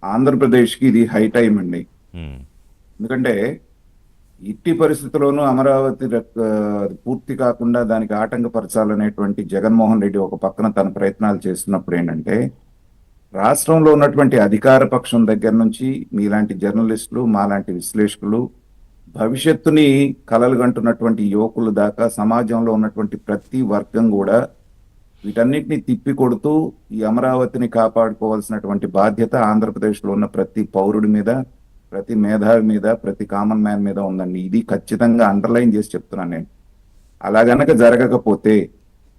ఆంధ్రప్రదేశ్కి ఇది high time అండి. ఉమ్, ఎందుకంటే ఇట్టి పరిస్థితుల్లోనూ అమరావతి పూర్తి కాకుండా దానికి ఆటంకపరచాలనేటువంటి జగన్మోహన్ రెడ్డి ఒక పక్కన తన ప్రయత్నాలు చేస్తున్నప్పుడు ఏంటంటే రాష్ట్రంలో ఉన్నటువంటి అధికార పక్షం దగ్గర నుంచి మీలాంటి జర్నలిస్టులు మాలాంటి విశ్లేషకులు భవిష్యత్తుని కలలుగంటున్నటువంటి యువకులు దాకా సమాజంలో ఉన్నటువంటి ప్రతి వర్గం కూడా వీటన్నిటిని తిప్పి కొడుతూ ఈ అమరావతిని కాపాడుకోవాల్సినటువంటి బాధ్యత ఆంధ్రప్రదేశ్లో ఉన్న ప్రతి పౌరుడి మీద, ప్రతి మేధావి మీద, ప్రతి కామన్ మ్యాన్ మీద ఉందండి. ఇది ఖచ్చితంగా అండర్లైన్ చేసి చెప్తున్నాను నేను. అలా గనక జరగకపోతే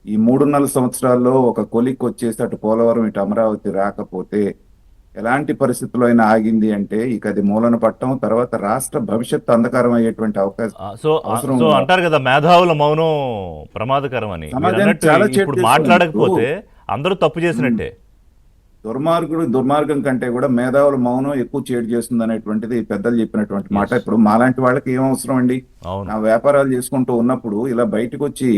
ఈ 3.5 సంవత్సరాల్లో ఒక కొలిక్ వచ్చేసి అటు పోలవరం ఇటు అమరావతి రాకపోతే ఎలాంటి పరిస్థితుల్లో అయినా ఆగింది అంటే ఇక అది మూలన పట్టడం, తర్వాత రాష్ట్ర భవిష్యత్తు అంధకారం అయ్యేటువంటి అవకాశం సో అవసరం సో ఉంది. అంటారు కదా మేధావుల మౌనం ప్రమాదకరం అని. మీరు సమాజానికి అన్నట్టు చాలా చేటు ఇప్పుడు చేస్తుంది. మాట్లాడకపోతే అందరూ తప్పు చేసినట్టే. దుర్మార్గం కంటే కూడా మేధావుల మౌనం ఎక్కువ చేటు చేస్తుంది అనేటువంటిది పెద్దలు చెప్పినటువంటి మాట. ఇప్పుడు మాలాంటి వాళ్ళకి ఏం అవసరం అండి? అవును. నా వ్యాపారాలు చేసుకుంటూ ఉన్నప్పుడు ఇలా బయటకు వచ్చి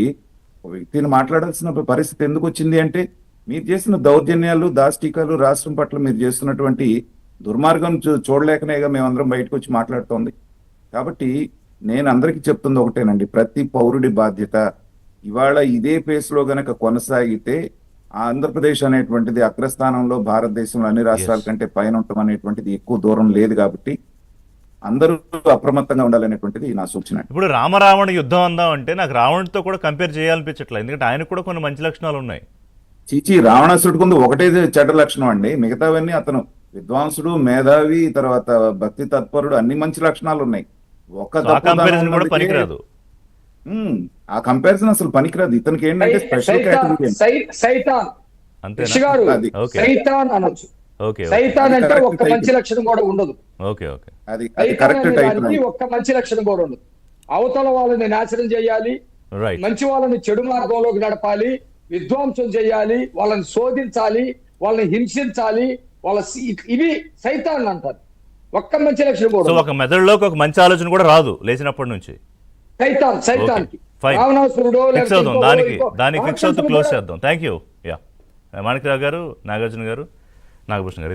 ఒక వ్యక్తిని మాట్లాడాల్సిన పరిస్థితి ఎందుకు వచ్చింది అంటే మీరు చేసిన దౌర్జన్యాలు, దాష్టికాలు, రాష్ట్రం పట్ల మీరు చేస్తున్నటువంటి దుర్మార్గం చూడలేకనేగా మేమందరం బయటకు వచ్చి మాట్లాడుతోంది. కాబట్టి నేను అందరికీ చెప్తుంది ఒకటేనండి, ప్రతి పౌరుడి బాధ్యత. ఇవాళ ఇదే పేస్లో గనక కొనసాగితే ఆంధ్రప్రదేశ్ అనేటువంటిది అగ్రస్థానంలో భారతదేశంలో అన్ని రాష్ట్రాల Yes. కంటే పైన ఉండటం అనేటువంటిది ఎక్కువ దూరం లేదు. కాబట్టి అందరూ అప్రమత్తంగా ఉండాలనేటువంటిది నా సూచన. ఇప్పుడు రామరావణ యుద్ధం అందాం అంటే నాకు రావణుడితో కూడా కంపేర్ చేయాలనిపించట్లేదు. ఎందుకంటే ఆయనకు కూడా కొన్ని మంచి లక్షణాలు ఉన్నాయి. చీచి, రావణాసుడికి ఉంది ఒకటే చెడ్డ లక్షణం అండి. మిగతావన్నీ అతను విద్వాంసుడు, మేధావి, తర్వాత భక్తి తత్పరుడు, అన్ని మంచి లక్షణాలు ఉన్నాయి. ఒక సో ఆ కంపారిజన్ కూడా పనికిరాదు. ఆ కంపారిజన్ అసలు పనికిరాదు. ఇతనికి ఏంటంటే స్పెషల్ కేటగిరీ సైతాన్ అంతేనా? ఋషి గారు అది. ఓకే సైతాన్ అనొచ్చు. ఓకే సైతాన్ అది అంటే correct ఒక్క title. మంచి లక్షణం కూడా ఉండదు. ఓకే ఓకే అది సైతాన్ కరెక్ట్ అనే టైటిల్. దానికి ఒక్క మంచి లక్షణం కూడా ఉండదు. అవతల వాళ్ళని నాశనం చేయాలి, రైట్. మంచి వాళ్ళని చెడు మార్గంలోకి నడపాలి, విధ్వంసం చేయాలి, వాళ్ళని శోధించాలి, వాళ్ళని హింసించాలి, ఇవి సైతాన్ అంటారు. ఒక్క మంచి లక్షణం కూడా సో ఉండదు. ఒక మెదడులోకి ఒక మంచి ఆలోచన కూడా రాదు లేచినప్పటి నుంచి. సైతాన్కి ఫైన్. రావణాసురుడో ఫిక్స్ లేకపోతే అవుతాం, దానికి ఫిక్స్ అవుతూ రాక్షసుడు క్లోజ్ కూడా చేద్దాం. Thank you. యా, మాణిక్రావు గారు, నాగార్జున గారు, నాగభూషణ్ గారు.